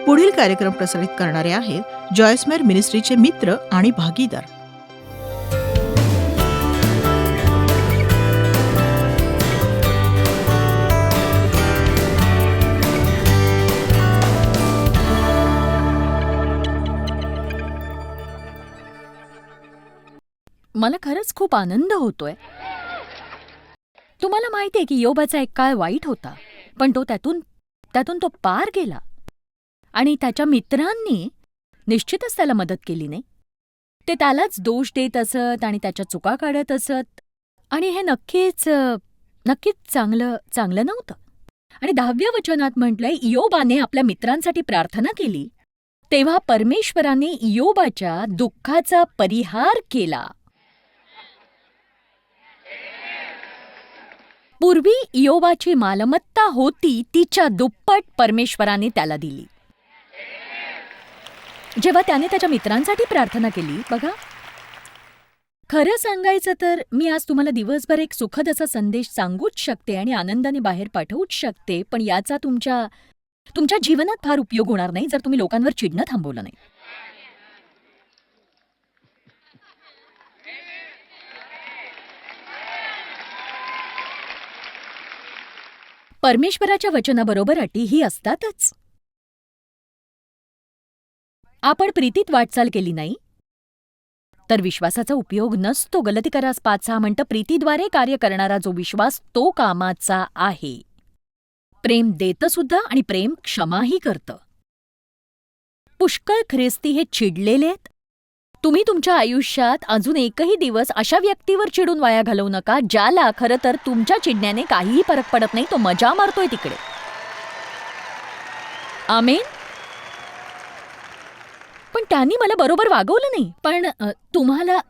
पुढील कार्यक्रम प्रसारित करणारे आहेत जॉयसमेर मिनिस्ट्रीचे मित्र आणि भागीदार. मला खरंच खूप आनंद होतोय. तुम्हाला माहितीये की योबाचा एक काळ वाईट होता, पण तो त्यातून तो पार गेला. आणि त्याच्या मित्रांनी निश्चितच त्याला मदत केली, नाही? ते त्यालाच दोष देत असत आणि त्याच्या चुका काढत असत. आणि हे नक्कीच चांगलं नव्हतं. आणि 10व्या वचनात म्हटलंय, इयोबाने आपल्या मित्रांसाठी प्रार्थना केली, तेव्हा परमेश्वराने इयोबाच्या दुःखाचा परिहार केला. पूर्वी इयोबाची मालमत्ता होती तिच्या दुप्पट परमेश्वराने त्याला दिली. जेव्हा त्याने त्याच्या मित्रांसाठी प्रार्थना केली, बघा, खरं सांगायचं तर मी आज तुम्हाला दिवसभर एक सुखद असा संदेश सांगूच शकते आणि आनंदाने बाहेर पाठवूच शकते, पण याचा तुमच्या जीवनात फार उपयोग होणार नाही जर तुम्ही लोकांवर चिडणं थांबवलं नाही. परमेश्वराच्या वचनाबरोबर अटीही असतातच. आपण प्रीतीत वाटचाल केली नाही तर विश्वासाचा उपयोग नसतो. गलतीकारास 5:6 म्हणतं, प्रीतीद्वारे कार्य करणारा जो विश्वास तो कामाचा आहे. प्रेम देतं सुद्धा आणि प्रेम क्षमाही करतं. पुष्कळ ख्रिस्ती हे चिडलेले आहेत. तुम्ही तुमच्या आयुष्यात अजून एकही दिवस अशा व्यक्तीवर चिडून वाया घालवू नका ज्याला खरं तर तुमच्या चिडण्याने काहीही फरक पडत नाही, तो मजा मारतोय तिकडे. आमेन. पण त्यांनी मला बरोबर वागवलं नाही. पण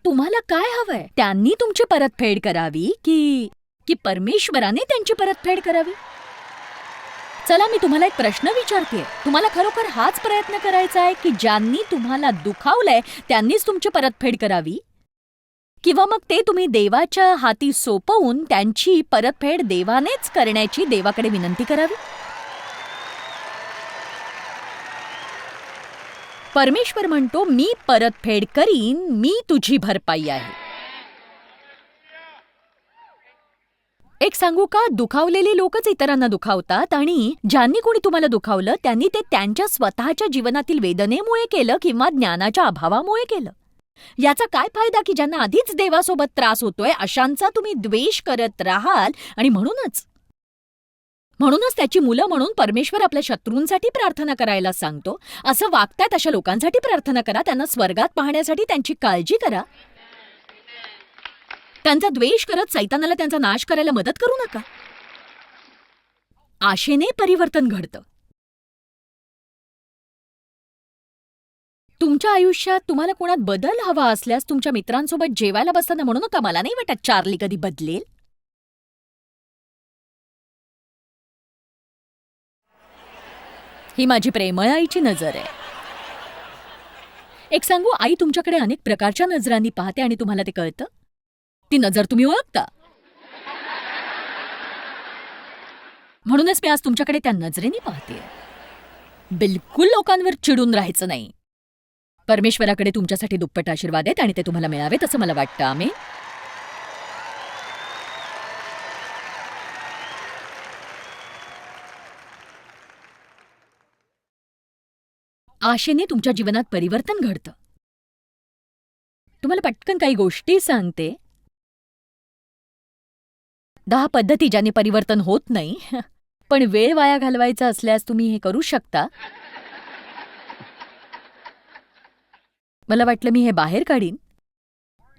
तुम्हाला काय हवंय? त्यांनी तुमची परतफेड करावी की परमेश्वराने त्यांची परतफेड करावी? चला, मी तुम्हाला एक प्रश्न विचारतेय. तुम्हाला खरोखर हाच प्रयत्न करायचा आहे की ज्यांनी तुम्हाला दुखावलंय त्यांनीच तुमची परतफेड करावी, किंवा मग ते तुम्ही देवाच्या हाती सोपवून त्यांची परतफेड देवानेच करण्याची देवाकडे विनंती करावी? परमेश्वर म्हणतो, मी परतफेड करीन, मी तुझी भरपाई आहे. एक सांगू का, दुखावलेली लोकच इतरांना दुखावतात आणि ज्यांनी कोणी तुम्हाला दुखावलं त्यांनी ते त्यांच्या स्वतःच्या जीवनातील वेदनेमुळे केलं किंवा ज्ञानाच्या अभावामुळे केलं. याचा काय फायदा की ज्यांना आधीच देवासोबत त्रास होतोय अशांचा तुम्ही द्वेष करत राहाल. आणि म्हणूनच त्याची मुलं म्हणून परमेश्वर आपल्या शत्रूंसाठी प्रार्थना करायला सांगतो. असं वागतात अशा लोकांसाठी प्रार्थना करा, त्यांना स्वर्गात पाहण्यासाठी त्यांची काळजी करा. त्यांचा द्वेष करत सैतानाला त्यांचा नाश करायला मदत करू नका. आशेने परिवर्तन घडतं. तुमच्या आयुष्यात तुम्हाला कोणात बदल हवा असल्यास तुमच्या मित्रांसोबत जेवायला बसताना म्हणू नका, मला नाही वाटत चार्ली कधी बदलेल. ही माझी प्रेमळ आईची नजर आहे. एक सांगू, आई तुमच्याकडे अनेक प्रकारच्या नजरांनी पाहते आणि तुम्हाला ते कळतं. ती नजर तुम्ही ओळखता. म्हणूनच मी आज तुमच्याकडे त्या नजरेने पाहते. बिलकुल लोकांवर चिडून राहायचं नाही. परमेश्वराकडे तुमच्यासाठी दुप्पट आशीर्वाद आहेत आणि ते तुम्हाला मिळावेत असं मला वाटतं. आमेन. आशेने तुमच्या जीवनात परिवर्तन घडतं. तुम्हाला पटकन काही गोष्टी सांगते. 10 पद्धती ज्याने परिवर्तन होत नाही, पण वेळ वाया घालवायचा असल्यास तुम्ही हे करू शकता. मला वाटलं मी हे बाहेर काढीन.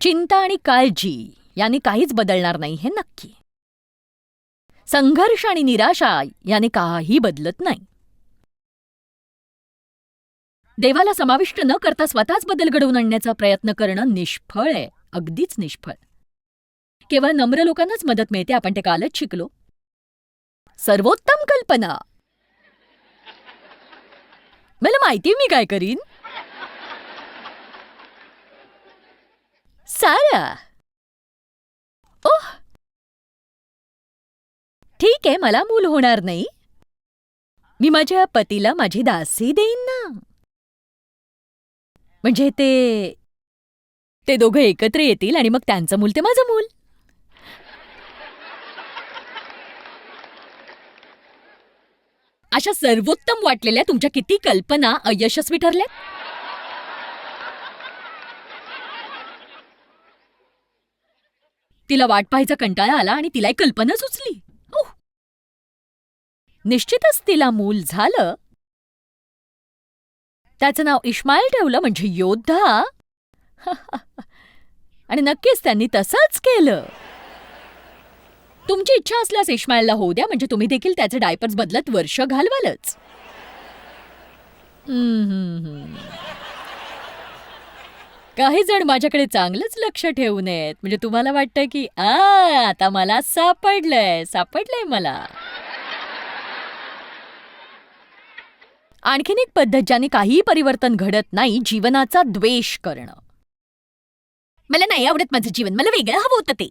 चिंता आणि काळजी याने काहीच बदलणार नाही, हे नक्की. संघर्ष आणि निराशा याने काही बदलत नाही. देवाला समाविष्ट न करता स्वतःच बदल घडवून आणण्याचा प्रयत्न करणं निष्फळ आहे, अगदीच निष्फळ. केवळ नम्र लोकांनाच मदत मिळते, आपण ते कालच शिकलो. सर्वोत्तम कल्पना. मला माहिती मी काय करीन. सारा, ओह ठीक आहे, मला मूल होणार नाही. मी माझ्या पतीला माझी दासी देईन ना. म्हणजे ते दोघं एकत्र येतील आणि मग त्यांचं मूल ते माझं मूल. अशा सर्वोत्तम वाटलेल्या तुमच्या किती कल्पना अयशस्वी ठरल्या. तिला वाट पाहायचा कंटाळा आला आणि तिला एक कल्पना सुचली. उह. निश्चितच तिला मूल झालं. त्याचं नाव इश्माईल ठेवलं, म्हणजे योद्धा. आणि नक्कीच त्यांनी तसंच केलं. तुमची इच्छा असल्यास इश्माईलला होऊ द्या, म्हणजे तुम्ही देखील त्याचे डायपर्स बदलत वर्ष घालवालच. काही जण माझ्याकडे चांगलंच लक्ष ठेवून आहेत. म्हणजे तुम्हाला वाटतं की आता मला सापडलंय मला. आणखीन एक पद्धत ज्याने काहीही परिवर्तन घडत नाही, जीवनाचा द्वेष करणं. मला नाही आवडत माझं जीवन, मला वेगळं हवं होतं ते.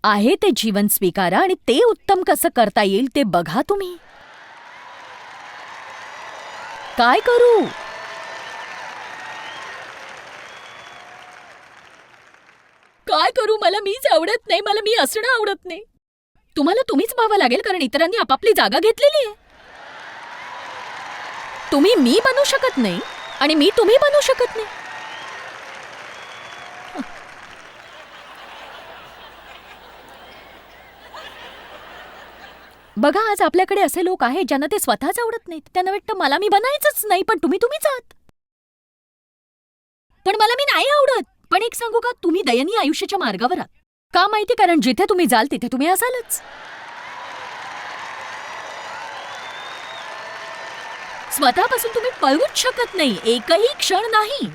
आहे ते जीवन स्वीकारा आणि ते उत्तम कसं करता येईल ते बघा तुम्ही. काय करू? काय करू? मला मीच आवडत नाही, मला मी असणं आवडत नाही. तुम्हाला तुम्हीच व्हावं लागेल, कारण इतरांनी आपापली जागा घेतलेली आहे. तुम्ही मी बनू शकत नाही आणि मी तुम्ही बनू शकत नाही. बघा, आज आपल्याकडे असे लोक आहेत ज्यांना ते स्वतःच आवडत नाहीत. त्यांना वाटतं मला मी बनायचंच नाही, पण तुम्हीच आहात. पण मला मी नाही आवडत. पण एक सांगू का, तुम्ही दयनीय आयुष्याच्या मार्गावर आहात. का माहिती? कारण जिथे तुम्ही जाल तिथे तुम्ही असालच. स्वतःपासून तुम्ही पळूच शकत नाही, एकही क्षण नाही.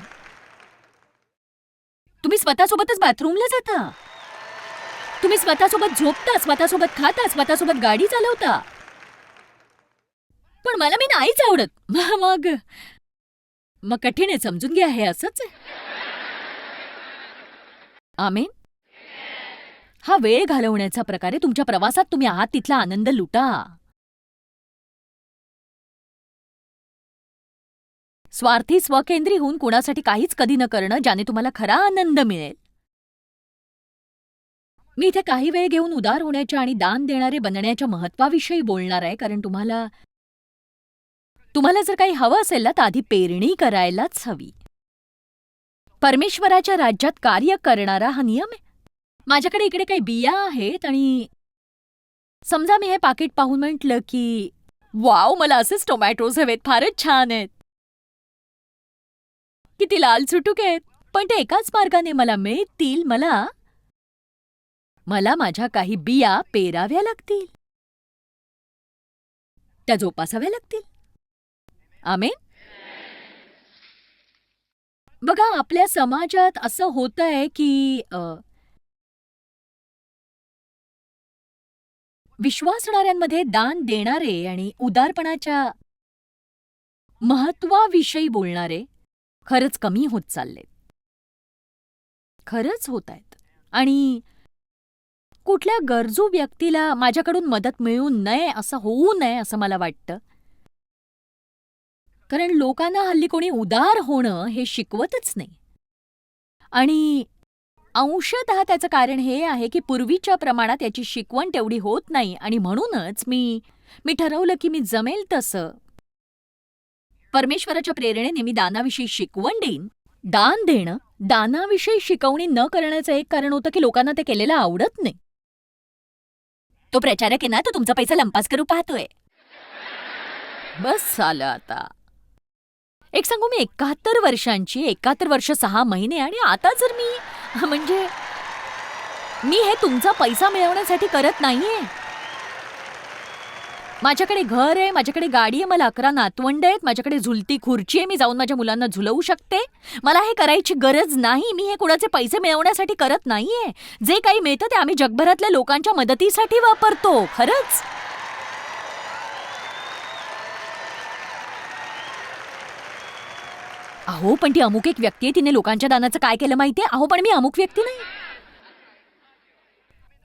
तुम्ही स्वतःसोबतच बाथरूमला जाता, तुम्ही स्वतःसोबत झोपता, स्वतःसोबत खाता, स्वतःसोबत गाडी चालवता. पण मला मी नाहीच आवडत. मग कठीण आहे, समजून घ्या, हे असंच आहे. आमेन. हा वेळ घालवण्याचा प्रकारे तुमच्या प्रवासात तुम्ही आहात तिथला आनंद लुटा. स्वार्थी स्वकेंद्री होऊन कुणासाठी काहीच कधी न करणं, ज्याने तुम्हाला खरा आनंद मिळेल. मी इथे काही वेळ घेऊन उदार होण्याच्या आणि दान देणारे बनण्याच्या महत्वाविषयी बोलणार आहे, कारण तुम्हाला जर काही हवं असेल ना, तर आधी पेरणी करायलाच हवी. परमेश्वराच्या राज्यात कार्य करणारा हा नियम आहे. माझ्याकडे इकडे काही बिया आहेत आणि समजा मी हे पाकिट पाहून म्हटलं की वाव, मला असेच टोमॅटोज हवेत, फारच छान आहेत, किती लाल सुटूक आहेत, पण ते एकाच मार्गाने मला मिळतील. मला माझ्या काही बिया पेराव्या लागतील, त्या जोपासाव्या लागतील. आमेन. बघा, आपल्या समाजात असं होतंय की विश्वासणाऱ्यांमध्ये दान देणारे आणि उदारपणाच्या महत्वाविषयी बोलणारे खरंच कमी होत चाललेत. खरंच होत आहेत. आणि कुठल्या गरजू व्यक्तीला माझ्याकडून मदत मिळू नये, असं होऊ नये, असं मला वाटतं. कारण लोकांना हल्ली कोणी उदार होणं हे शिकवतच नाही. आणि अंशतः त्याचं कारण हे आहे की पूर्वीच्या प्रमाणात याची शिकवण तेवढी होत नाही, आणि म्हणूनच मी ठरवलं की मी जमेल तसं परमेश्वराच्या प्रेरणेने मी दानाविषयी शिकवण देईन. दान देणं, दानाविषयी शिकवणी न करण्याचं एक कारण होतं की लोकांना ते केलेलं आवडत नाही. तो प्रचारक आहे ना, तो तुमचा पैसा लंपास करू पाहतोय. बस झालं आता. एक सांगू, मी 71 वर्षांची, 71 वर्ष 6 महिने, आणि आता जर मी हे तुमचा पैसा मिळवण्यासाठी करत नाहीये. माझ्याकडे घर आहे, माझ्याकडे गाडी आहे, मला 11 नातवंड आहेत, माझ्याकडे झुलती खुर्ची आहे, मी जाऊन माझ्या मुलांना झुलवू शकते. मला हे करायची गरज नाही. मी हे कुणाचे पैसे मिळवण्यासाठी करत नाहीये. जे काही मिळतं ते आम्ही जगभरातल्या लोकांच्या मदतीसाठी वापरतो. खरंच. अहो, पण ती अमुक एक व्यक्ती आहे, तिने लोकांच्या दानाचं काय केलं माहितीये? अहो, पण मी अमुक व्यक्ती नाही.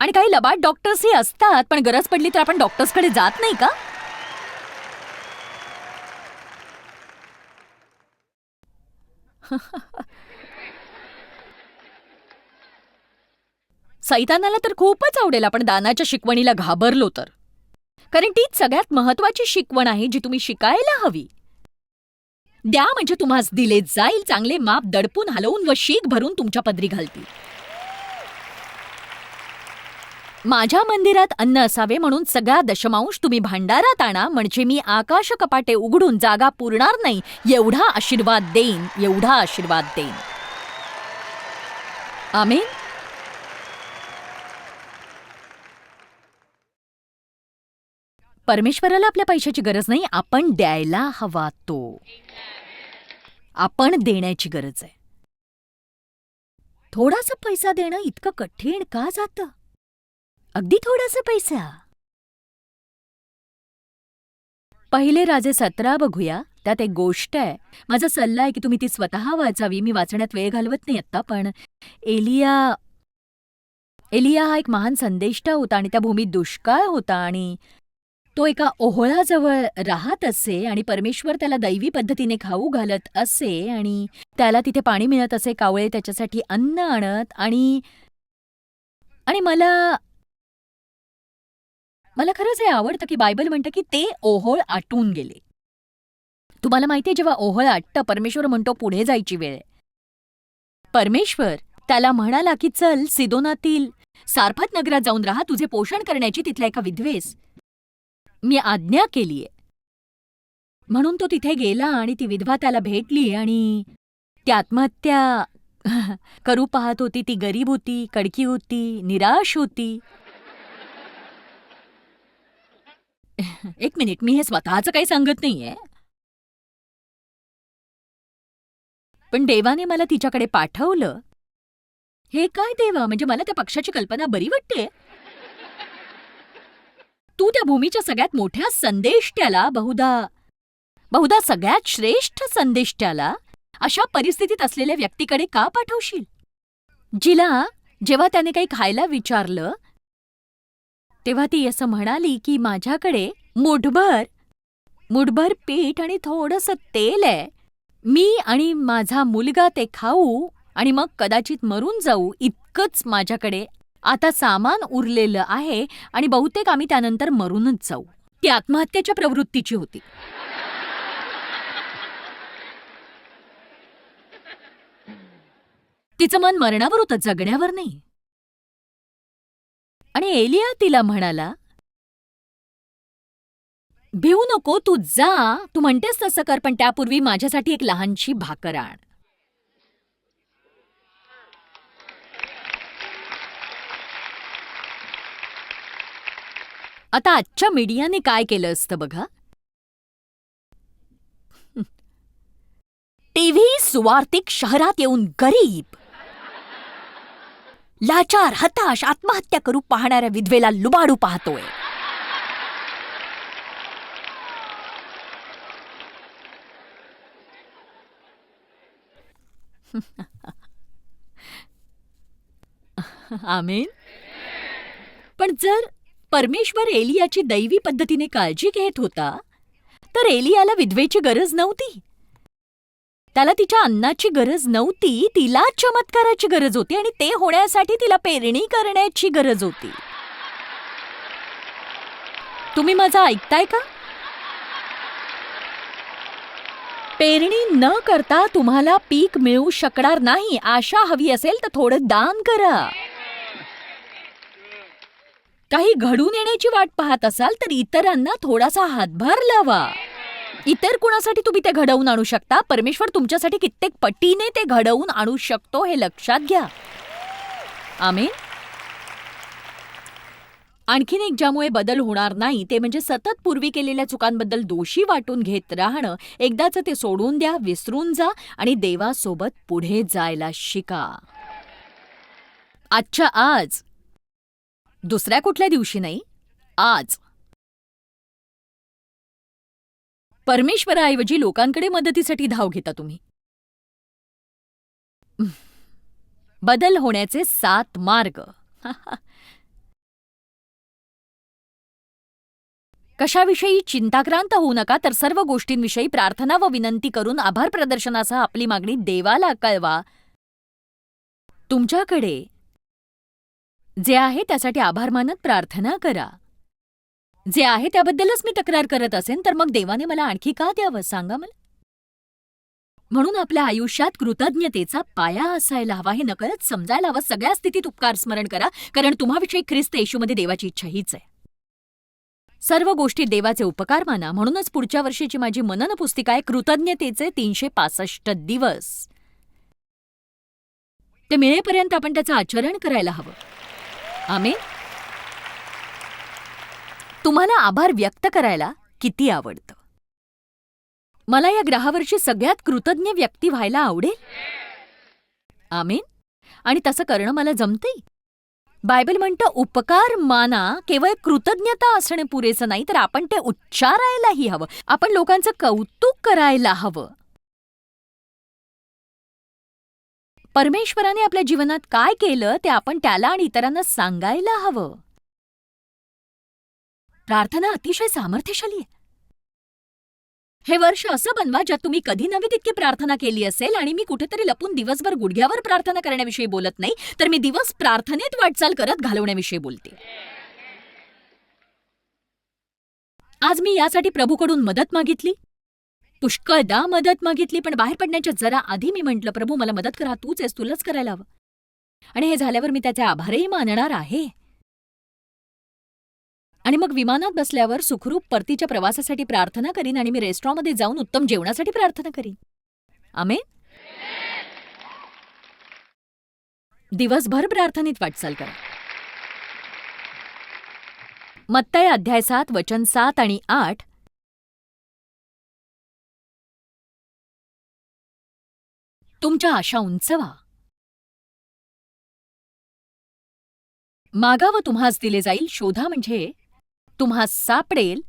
आणि काही लबाड डॉक्टर्सही असतात, पण गरज पडली तर आपण डॉक्टर्सकडे जात नाही का? सैतानाला तर खूपच आवडेल आपण दानाच्या शिकवणीला घाबरलो तर. कारण तीच सगळ्यात महत्वाची शिकवण आहे जी तुम्ही शिकायला हवी. द्या म्हणजे तुम्हास दिले जाईल, चांगले माप दडपून हलवून व शीख भरून तुमच्या पदरी घालतील. माझ्या मंदिरात अन्न असावे म्हणून सगळा दशमांश तुम्ही भांडारात आणा, म्हणजे मी आकाश कपाटे उघडून जागा पुरणार नाही एवढा आशीर्वाद देईन, एवढा आशीर्वाद देईन. आमेन. परमेश्वराला आपल्या पैशाची गरज नाही, आपण द्यायला हवा तो. आपण देण्याची गरज आहे. थोडासा पैसा देणं इतकं कठीण का जातं? अगदी थोडासा पैसा. पहिले राजे 17 बघूया. त्यात एक गोष्ट आहे. माझा सल्ला आहे की तुम्ही ती स्वतः वाचावी. मी वाचण्यात वेळ घालवत नाही आत्ता, पण एलिया हा एक महान संदेष्टा होता आणि त्या भूमीत दुष्काळ होता आणि तो एका ओहळाजवळ राहत असे आणि परमेश्वर त्याला दैवी पद्धतीने खाऊ घालत असे आणि त्याला तिथे पाणी मिळत असे. कावळे त्याच्यासाठी अन्न आणत आणि आणि मला मला खरंच हे आवडतं की बायबल म्हणतं की ते ओहोळ आटून गेले. तुम्हाला माहितीये, जेव्हा ओहोळ आटतं, परमेश्वर म्हणतो पुढे जायची वेळ आहे. परमेश्वर त्याला म्हणाला की चल सिदोनातील सारफत नगरात जाऊन राहा, तुझे पोषण करण्याची तिथल्या एका विधवेस मी आज्ञा केलीये. म्हणून तो तिथे गेला आणि ती विधवा त्याला भेटली आणि ती आत्महत्या करू पाहत होती. ती गरीब होती, कडकी होती, निराश होती. एक मिनिट, मी हे स्वतःचं काही सांगत नाहीये, पण देवाने मला तिच्याकडे पाठवलं. हे काय देवा, म्हणजे मला त्या पक्षाची कल्पना बरी वाटते. तू त्या भूमीच्या सगळ्यात मोठ्या संदेष्ट्याला, बहुधा सगळ्यात श्रेष्ठ संदेष्ट्याला अशा परिस्थितीत असलेल्या व्यक्तीकडे का पाठवशील, जिला जेव्हा त्याने काही खायला विचारलं तेव्हा ती असं म्हणाली की माझ्याकडे मुठभर पीठ आणि थोडंसं तेल आहे. मी आणि माझा मुलगा ते खाऊ आणि मग कदाचित मरून जाऊ, इतकंच माझ्याकडे आता सामान उरलेलं आहे आणि बहुतेक आम्ही त्यानंतर मरूनच जाऊ. ती आत्महत्येच्या प्रवृत्तीची होती. तिचं मन मरणावर होतं, जगण्यावर नाही. आणि एलिया तिला म्हणाला, भिवू नको, तू जा, तू म्हणतेस तसं कर, पण त्यापूर्वी माझ्यासाठी एक लहानशी भाकर आण. आता आजच्या मीडियाने काय केलं असतं बघा. टीव्ही सुवार्तिक शहरात येऊन गरीब, लाचार, हताश, आत्महत्या करू पाहणाऱ्या विधवेला लुबाडू पाहतोय. आमेन. पण जर परमेश्वर एलियाची दैवी पद्धतीने काळजी घेत होता, तर एलियाला विधवेची गरज नव्हती. त्याला तिच्या अन्नाची गरज नव्हती, तिला चमत्काराची गरज होती आणि ते होण्यासाठी तिला पेरणी करण्याची गरज होती. तुम्ही माझं ऐकताय का? पेरणी न करता तुम्हाला पीक मिळू शकणार नाही. आशा हवी असेल तर थोडं दान करा. काही घडून येण्याची वाट पाहत असाल तर इतरांना थोडासा हातभार लावा. इतर कुणासाठी तुम्ही ते घडवून आणू शकता, परमेश्वर तुमच्यासाठी कित्येक पटीने ते घडवून आणू शकतो, हे लक्षात घ्या. आमेन. आणखीन एक ज्यामुळे बदल होणार नाही ते म्हणजे सतत पूर्वी केलेल्या चुकांबद्दल दोषी वाटून घेत राहणं. एकदाच ते सोडून द्या, विसरून जा आणि देवासोबत पुढे जायला शिका. आजच्या आज, दुसऱ्या कुठल्या दिवशी नाही, आज. परमेश्वराऐवजी लोकांकडे मदतीसाठी धाव घेता तुम्ही. बदल होण्याचे 7 मार्ग. कशाविषयी चिंताक्रांत होऊ नका, तर सर्व गोष्टींविषयी प्रार्थना व विनंती करून आभार प्रदर्शनासह आपली मागणी देवाला कळवा. तुमच्याकडे जे आहे त्यासाठी आभार मानत प्रार्थना करा. जे आहे त्याबद्दलच मी तक्रार करत असेन तर मग देवाने मला आणखी का द्यावं सांगा मला. म्हणून आपल्या आयुष्यात कृतज्ञतेचा पाया असायला हवा, हे नकळत समजायला हवं. सगळ्या स्थितीत उपकार स्मरण करा, कारण तुम्हाविषयी ख्रिस्त येशूमध्ये देवाची इच्छा हीच आहे. सर्व गोष्टीत देवाचे उपकार माना. म्हणूनच पुढच्या वर्षीची माझी मनन पुस्तिका आहे कृतज्ञतेचे 365 दिवस. ते मिळेपर्यंत आपण त्याचं आचरण करायला हवं. आमेन. तुम्हाला आभार व्यक्त करायला किती आवडतं? मला या ग्रहावरची सगळ्यात कृतज्ञ व्यक्ती व्हायला आवडेल. आमेन. आणि तसं करणं मला जमतंय. बायबल म्हणतं उपकार माना, केवळ कृतज्ञता असणे पुरेसं नाही, तर आपण ते उच्चारायलाही हवं. आपण लोकांचं कौतुक करायला हवं. परमेश्वराने आपल्या जीवनात काय केलं ते आपण त्याला आणि इतरांना सांगायला हवं. प्रार्थना अतिशय सामर्थ्यशाली आहे. हे वर्ष असं बनवा ज्यात तुम्ही कधी नव्हे तितकी प्रार्थना केली असेल. आणि मी कुठेतरी लपून दिवसभर गुडघ्यावर प्रार्थना करण्याविषयी बोलत नाही, तर मी दिवस प्रार्थनेत वाटचाल करत घालवण्याविषयी बोलते. आज मी यासाठी प्रभूकडून मदत मागितली, पुष्कळदा मदत मागितली, पण बाहेर पडण्याच्या जरा आधी मी म्हटलं, प्रभू मला मदत करा, तूच आहेस, तुलाच करायला हवं. आणि हे झाल्यावर मी त्याचे आभारही मानणार आहे. आणि मग विमानात बसल्यावर सुखरूप परतीच्या प्रवासासाठी प्रार्थना करीन. आणि मी रेस्टॉरंटमध्ये जाऊन उत्तम जेवणासाठी प्रार्थना करीन. आमेन. दिवसभर प्रार्थनेत वाटचाल करा. मत्तय अध्याय 7 वचन 7 आणि 8. तुमच्या आशा उंचवा. मागा व तुम्हास दिले जाईल, शोधा म्हणजे तुम्हास सापडेल,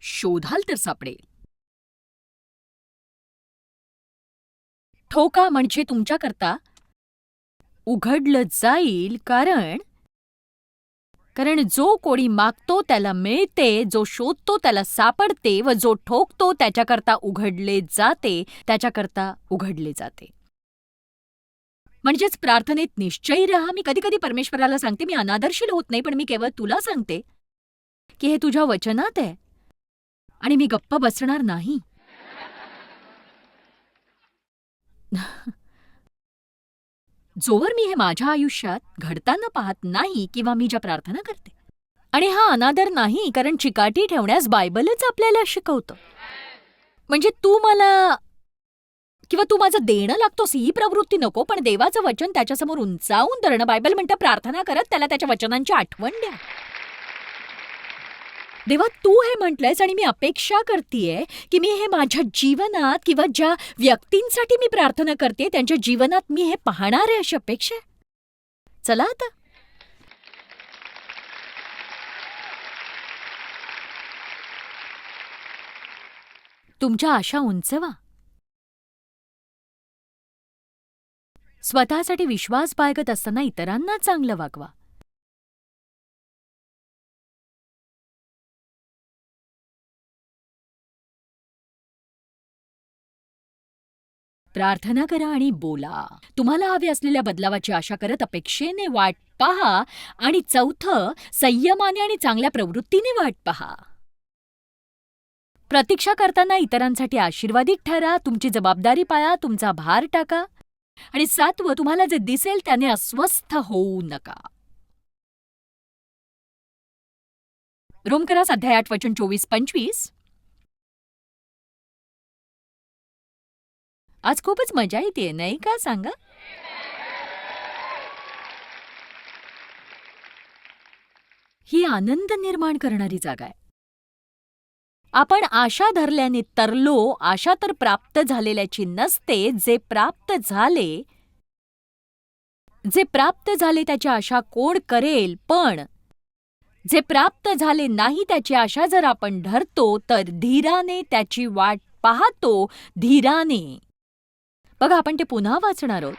शोधाल तर सापडेल. ठोका म्हणजे तुमच्याकरता उघडलं जाईल, कारण जो कोणी मागतो त्याला मिळते, जो शोधतो त्याला सापडते, व जो ठोकतो त्याच्याकरता उघडले जाते. म्हणजेच प्रार्थनेत निश्चयी राहा. मी कधी कधी परमेश्वराला सांगते, मी अनादरशील होत नाही, पण मी केवळ तुला सांगते की हे तुझ्या वचनात आहे आणि मी गप्प बसणार नाही. जोवर मी हे माझ्या आयुष्यात घडताना पाहत नाही किंवा मी ज्या प्रार्थना करते. आणि हा अनादर नाही, कारण चिकाटी ठेवण्यास बायबलच आपल्याला शिकवतं. म्हणजे तू मला किंवा तू माझं देणं लागतोस ही प्रवृत्ती नको, पण देवाचं वचन त्याच्यासमोर उंचावून धरणं. बायबल म्हणतं प्रार्थना करत त्याला त्याच्या वचनांची आठवण द्या. देवा तू हे म्हटलंयस आणि मी अपेक्षा करतेय की मी हे माझ्या जीवनात किंवा ज्या व्यक्तींसाठी मी प्रार्थना करते त्यांच्या जीवनात मी हे पाहणार आहे, अशी अपेक्षा आहे. चला आता तुमच्या आशा उंचवा. स्वतःसाठी विश्वास बाळगत असताना इतरांना चांगलं वागवा. प्रार्थना करा आणि बोला. तुम्हाला हवे असलेल्या बदलावाची आशा करत अपेक्षेने वाट पहा. आणि चौथं, संयमाने आणि चांगल्या प्रवृत्तीने वाट पहा. प्रतीक्षा करताना इतरांसाठी आशीर्वादित ठरा. तुमची जबाबदारी पाळा, तुमचा भार टाका. आणि 7वं, तुम्हाला जे दिसेल त्याने अस्वस्थ होऊ नका. रोमकरास अध्याय 8 वचन 24-25. आज खूपच मजा येते नाही का, सांगा. ही आनंद निर्माण करणारी जागा आहे. आपण आशा धरल्याने तरलो. आशा तर प्राप्त झालेल्याची नसते. जे प्राप्त झाले त्याची आशा कोण करेल, पण जे प्राप्त झाले नाही त्याची आशा जर आपण धरतो तर धीराने त्याची वाट पाहतो. धीराने. बघा, आपण ते पुन्हा वाचणार आहोत.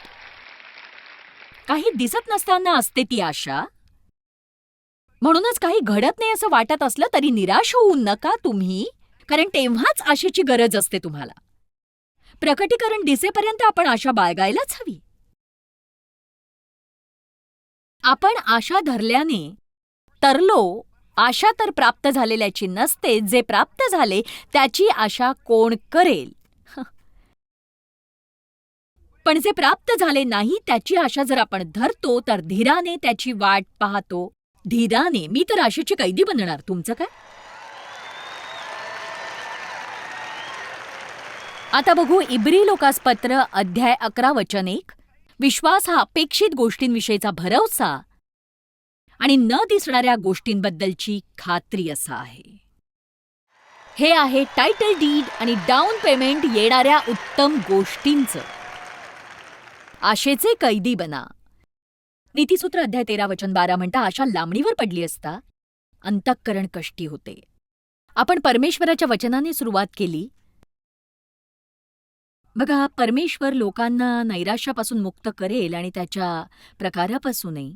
काही दिसत नसताना असते ती आशा, म्हणूनच काही घडत नाही असं वाटत असलं तरी निराश होऊ नका तुम्ही, कारण तेव्हाच आशेची गरज असते तुम्हाला. प्रकटीकरण दिसेपर्यंत आपण आशा बाळगायलाच हवी. आपण आशा धरल्याने तरलो, आशा तर प्राप्त झालेल्याची नसते, जे प्राप्त झाले त्याची आशा कोण करेल. पण जे प्राप्त झाले नाही त्याची आशा जर आपण धरतो तर धीराने त्याची वाट पाहतो. धीराने. मी तर आशेची कैदी बनणार. तुमचं काय? आता बघू इब्री लोकासपत्र अध्याय 11 वचन 1. विश्वास हा अपेक्षित गोष्टींविषयीचा भरवसा आणि न दिसणाऱ्या गोष्टींबद्दलची खात्री असा आहे. हे आहे टायटल डीड आणि डाऊन पेमेंट येणाऱ्या उत्तम गोष्टींचं. आशेचे कैदी बना. नीतिसूत्र अध्याय 13 वचन 12 म्हणता, आशा लांबणीवर पडली असता अंतःकरण कष्टी होते. आपण परमेश्वराच्या वचनाने सुरुवात केली. बघा, परमेश्वर लोकांना नैराश्यापासून मुक्त करेल आणि त्याच्या प्रकारापासूनही,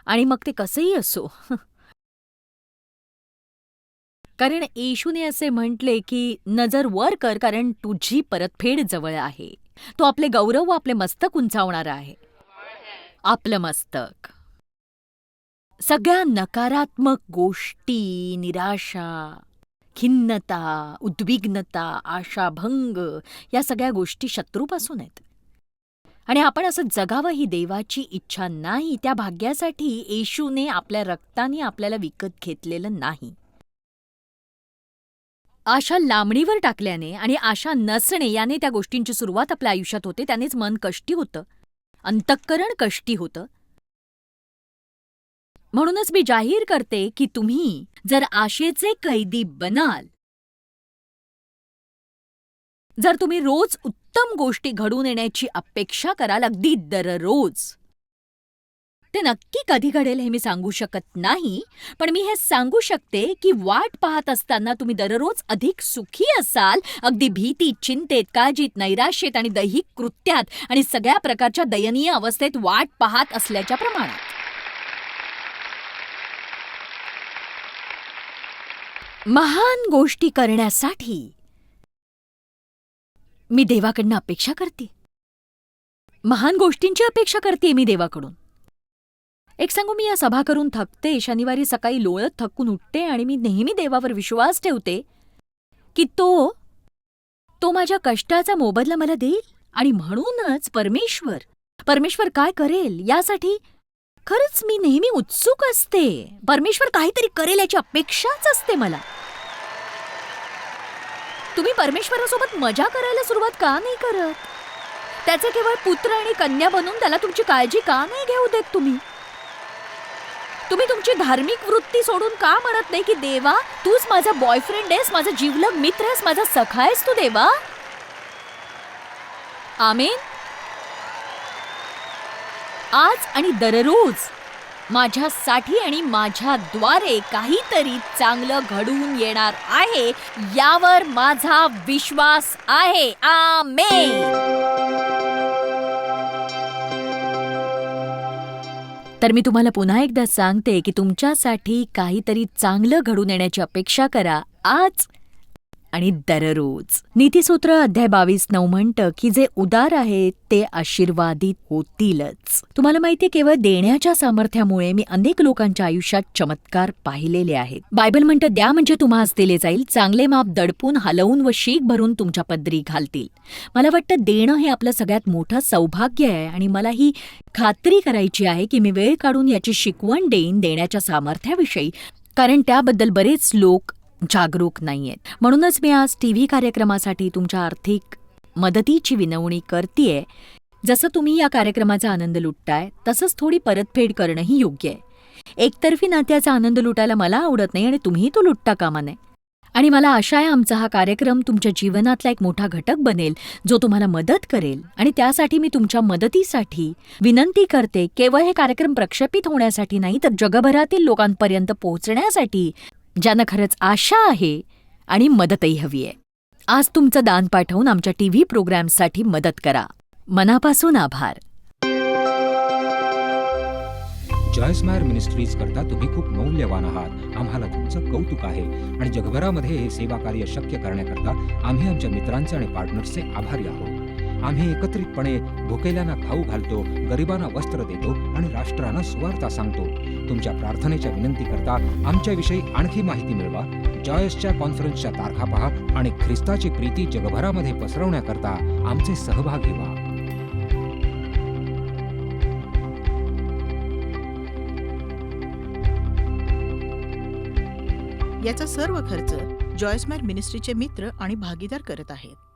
आणि मग ते कसंही असो. कारण येशूने असे म्हटले की नजर वर कर, कारण तुझी परतफेड जवळ आहे. तो आपले गौरव व आपले मस्तक उंचावणारा आहे. आपलं मस्तक. सगळ्या नकारात्मक गोष्टी, निराशा, खिन्नता, उद्विग्नता, आशाभंग या सगळ्या गोष्टी शत्रूपासून आहेत. आणि आपण असं जगावं ही देवाची इच्छा नाही. त्या भाग्यासाठी येशूने आपल्या रक्ताने आपल्याला विकत घेतलेलं नाही. आशा लांबणीवर टाकल्याने आणि आशा नसणे याने त्या गोष्टींची सुरुवात आपल्या आयुष्यात होते. त्यानेच मन कष्टी होतं, अंतःकरण कष्टी होतं. म्हणूनच मी जाहीर करते की तुम्ही जर आशेचे कैदी बनाल, जर तुम्ही रोज उत्तम गोष्टी घडून येण्याची अपेक्षा कराल, अगदी दररोज, ते नक्की कधी घडेल हे मी सांगू शकत नाही. पण मी हे सांगू शकते की वाट पाहत असताना तुम्ही दररोज अधिक सुखी असाल, अगदी भीतीत, चिंतेत, काळजीत, नैराश्येत आणि दैहिक कृत्यात आणि सगळ्या प्रकारच्या दयनीय अवस्थेत वाट पाहत असल्याच्या प्रमाणात. महान गोष्टी करण्यासाठी मी देवाकडनं अपेक्षा करते. महान गोष्टींची अपेक्षा करते मी देवाकडून. एक सांगू, मी या सभा करून थकते. शनिवारी सकाळी लोळत थकून उठते आणि मी नेहमी देवावर विश्वास ठेवते की तो माझ्या कष्टाचा मोबदला मला देईल. आणि म्हणूनच परमेश्वर काय करेल यासाठी खरंच मी नेहमी उत्सुक असते. परमेश्वर काहीतरी करेल याची अपेक्षाच असते मला. तुम्ही परमेश्वरासोबत मजा करायला सुरुवात का नाही करत? त्याचे केवळ पुत्र आणि कन्या बनून त्याला तुमची काळजी का नाही घेऊ देत? तुम्ही तुमची धार्मिक वृत्ती सोडून का म्हणत नाही की देवा, तूच माझा बॉयफ्रेंड आहेस, माझा जीवलग मित्र आहेस, माझा सखा आहेस तू देवा? आमेन. आज आणि दररोज माझ्यासाठी आणि माझ्याद्वारे काहीतरी चांगलं घडून येणार आहे यावर माझा विश्वास आहे. आमेन. तर मी तुम्हाला पुन्हा एकदा सांगते की तुमच्यासाठी काहीतरी चांगलं घडून येण्याची अपेक्षा करा आज आणि दररोज. नीतिसूत्र अध्याय 22:9 म्हणतं की जे उदार आहेत ते आशीर्वादित होतीलच. तुम्हाला माहितीये, केवळ देण्याच्या सामर्थ्यामुळे मी अनेक लोकांच्या आयुष्यात चमत्कार पाहिलेले आहेत. बायबल म्हणतं, द्या म्हणजे तुम्हास दिले जाईल, चांगले माप दडपून, हलवून व शीक भरून तुमच्या पदरी घालतील. मला वाटतं देणं हे आपलं सगळ्यात मोठं सौभाग्य आहे आणि मला ही खात्री करायची आहे की मी वेळ काढून याची शिकवण देईन देण्याच्या सामर्थ्याविषयी, कारण त्याबद्दल बरेच लोक जागरूक नाहीयेत. म्हणूनच मी आज टीव्ही कार्यक्रमासाठी तुमच्या आर्थिक मदतीची विनवणी करतेय. जसं तुम्ही या कार्यक्रमाचा आनंद लुटताय तसंच थोडी परतफेड करणंही योग्य आहे. एकतर्फी नात्याचा आनंद लुटायला मला आवडत नाही आणि तुम्ही तो लुटता कामा नये. आणि मला आशा आहे आमचा हा कार्यक्रम तुमच्या जीवनातला एक मोठा घटक बनेल जो तुम्हाला मदत करेल. आणि त्यासाठी मी तुमच्या मदतीसाठी विनंती करते, केवळ हे कार्यक्रम प्रक्षेपित होण्यासाठी नाही तर जगभरातील लोकांपर्यंत पोहोचण्यासाठी, ज्यांना खरंच आशा आहे आणि मदतही हवी आहे. आज तुमचं दान पाठवून आमच्या टीव्ही प्रोग्रामसाठी मदत करा. मनापासून आभार. जॉयस्मायर मिनिस्ट्रीज करता तुम्ही खूप मौल्यवान आहात. आम्हाला तुमचं कौतुक आहे आणि जगभरामध्ये हे सेवा कार्य शक्य करण्याकरता आम्ही आमच्या मित्रांचे आणि पार्टनर्सचे आभारी आहोत. आम्ही एकत्रितपणे भुकेल्यांना खाऊ घालतो, गरिबांना वस्त्र देतो आणि राष्ट्रांना सुवार्ता सांगतो. तुमच्या प्रार्थनेच्या विनंती करता आमच्याविषयी आणखी माहिती मिळवा. जॉयसच्या कॉन्फरन्सच्या तारखा पहा आणि ख्रिस्ताची प्रीती जगभरामध्ये पसरवण्याकरता आमचे सहभागी व्हा. याचा सर्व खर्च जॉयस्मायर मिनिस्ट्रीचे मित्र आणि भागीदार करत आहेत.